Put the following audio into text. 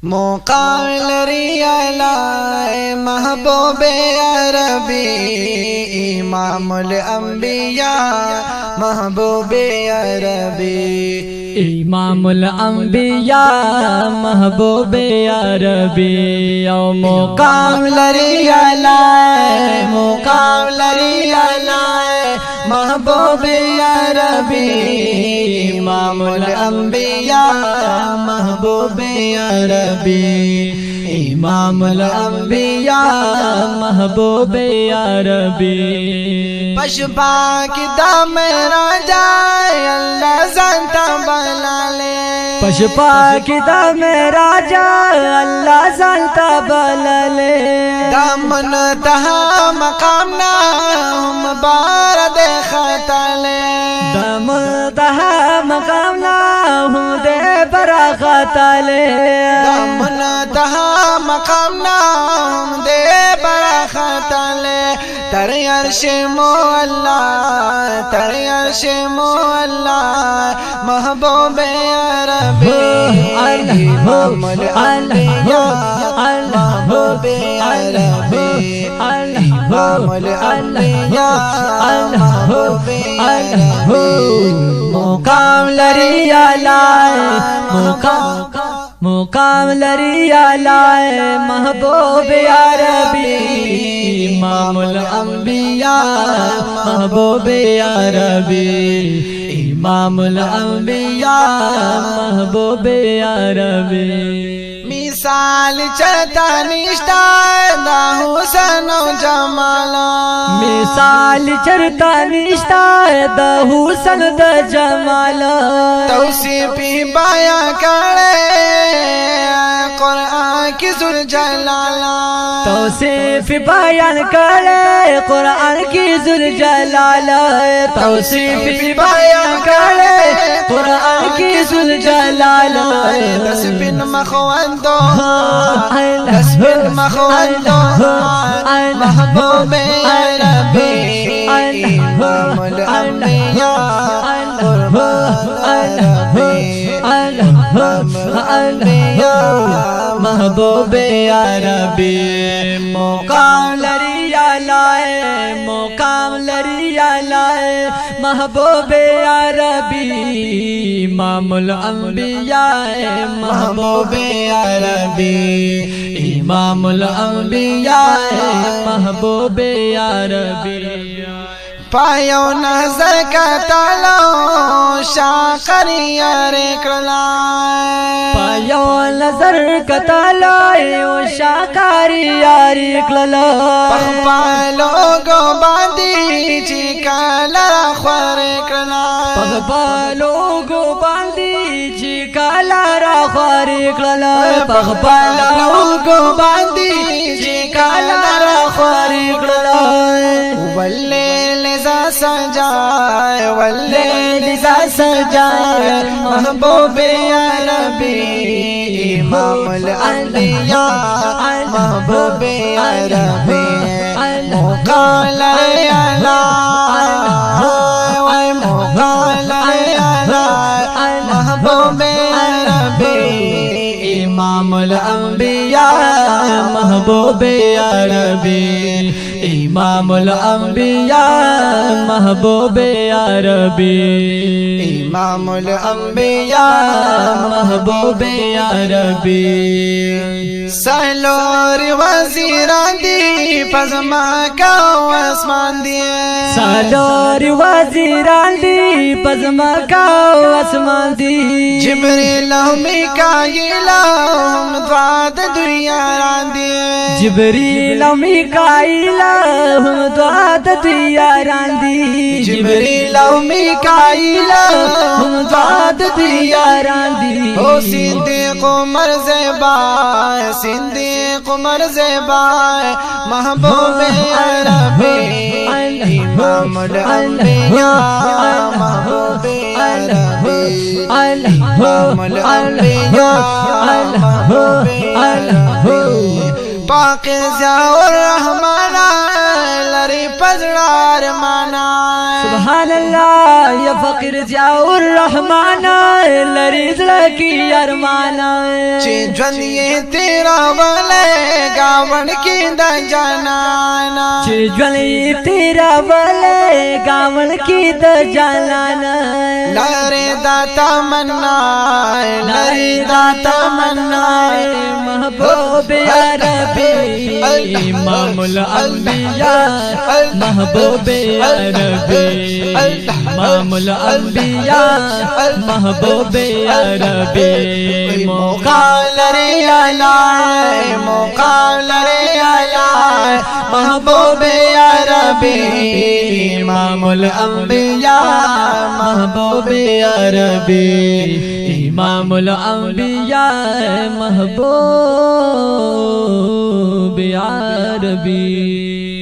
मुकाल रियाला महबूब अरबी इमामुल अंबिया महबूब अरबी इमामुल अंबिया महबूब अरबी मुकाल रियाला महबूब अरबी इमामुल अंबिया महबूब अरबी इमामुल अंबिया महबूब अरबी पशुपा की दाम राजा अल्लाह जानता बना ले पशुपा की दाम राजा अल्लाह जानता बना ले दामन तहा मकाम ना हम बार देखता ले दम तहा मकाम ना हम दे बरखता ले दामन तहा मकाम ना हम दे बरखता ले तर अर्श मौला तर अर्श मौला महबूब अरबी इमामुल अंबिया महबूब अरबी इमामुल अंबिया महबूब अरबी मुकाम लरिया लाए मुकाम लरिया लाए महबूब अरबी इमामुल अंबिया महबूब अरबी इमामुल अंबिया महबूब अरबी मिसाल चलता निष्ठा दा हुसन जमाला मिसाल चरता निष्ठा द हुसन द जमाला तौसीफी बयां करे कुरान की जुल जलाला तौसीफ बयान करे कुरान की जुल जलाला तौसीफ बयान करे कुरान की जुल जलाला दस बिन मखवंदो दस बिन मखवंदो महबूब अरबी इमामुल अंबिया महबूब अरबी मुकाम लरिया लाए मुकाम लरिया लाए महबूब अरबी इमामुल अंबिया महबूब अरबी इमामुल अंबिया महबूब अरबी पायो नजर का तालो शाकरिया रे कला पायो नजर का तालो शाकरिया रे कला पालो गो बांधी चिकाला खरे कला पालो गो बांधी चिकाला खरे कला पालो गो बांधी चिकाला खरे कला वल्ले सजाए वल्ले लिजा सजाए महबूब अरबी इमामुल अंबिया महबूब अरबी मुकाल अला मुकाल अला महबूब अरबी इमामुल अंबिया महबूब अरबी इमामुल अंबिया महबूब अरबी इमामुल अंबिया महबूब अरबी सलोर वज़ीरान दी पज़मा का आसमान दिए सलोर वज़ीरान दी पज़मा का आसमान दी जिब्रील मिकाईल हम द्वाद दुनिया रान दिए जिब्रील मिकाईल हम द्वाद दुनिया रान दी जिब्रील मिकाईल हम द्वाद दुनिया रान दी ओ सिद्दीक़ उमर ज़ेबा सिद्दीक़ उमर ज़ेबा महबूब अरबी इमामुल अंबिया महबूब अरबी इमामुल अंबिया महबूब अरबी पाकिज़ा और रहमाना लरी पजड़ार माना सुभान सुभान अल्लाह ये फकीर जियाउर रहमान लरीज की अरमाना ये तेरा वाले गावन की द जनाना चिजवली तेरा वाले गावन की द जनाना लरे दाता मन्ना लरे दाता मन्ना महबूब या रबी इमामुल अंबिया महबूब या रबी इमामुल अंबिया महबूब या रबी मुकालरे आलाए मुकालरे आलाए महबूब या रबी इमामुल अंबिया महबूब या रबी इमामुल अंबिया महबूब या रबी।